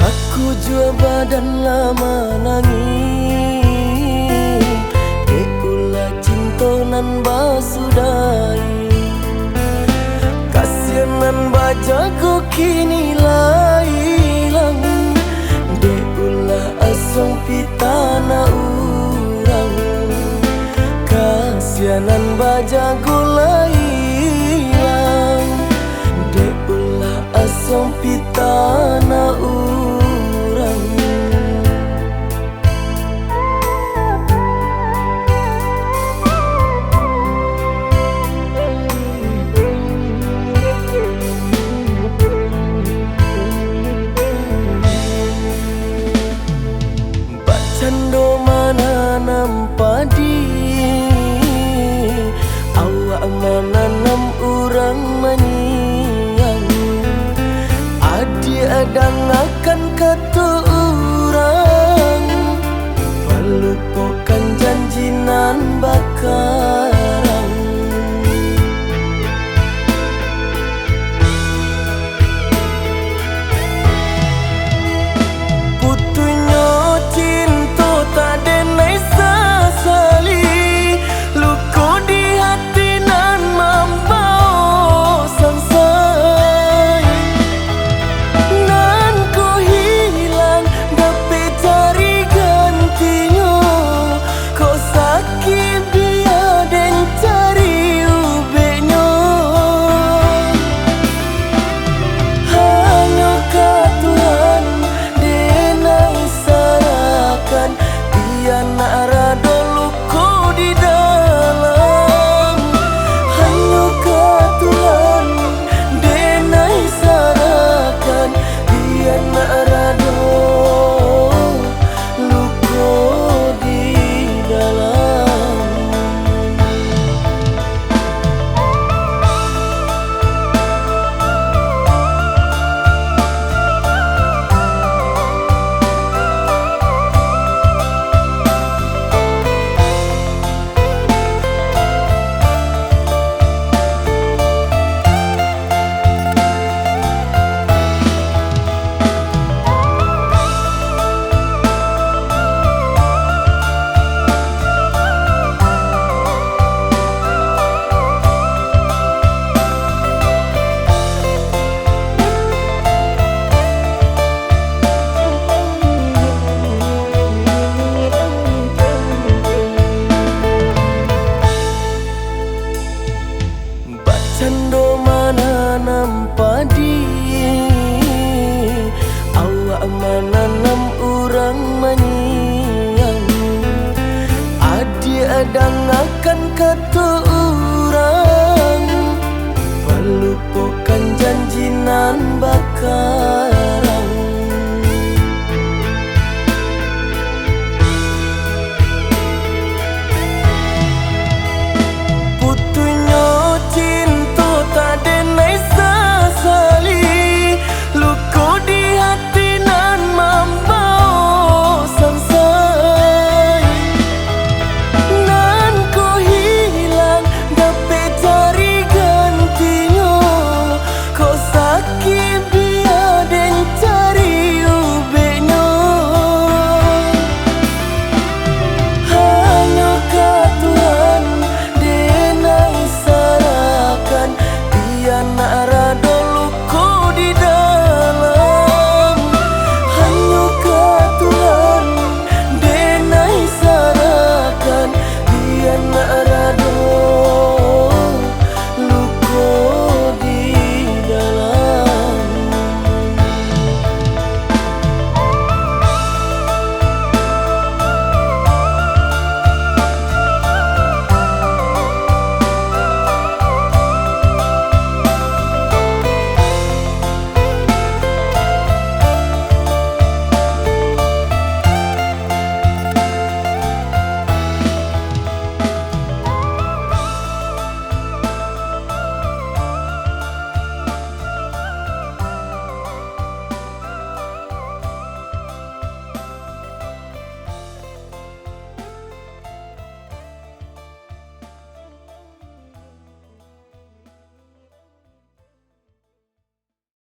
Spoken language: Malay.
Saku jua badan lama nangis, ulah cinta nan basudai. Kasianan bajago kini lah hilang, ulah asong pitana urang. Kasianan bajago lah hilang, ulah asong pitana urang. Cando mananam padi, awak mananam urang manyang. Adi adang akan kata urang, melupakan janji nan bakarang. Cando mananam padi, awak mananam urang manyang. Adi adang akan kata urang, melupakan janji nan bakar.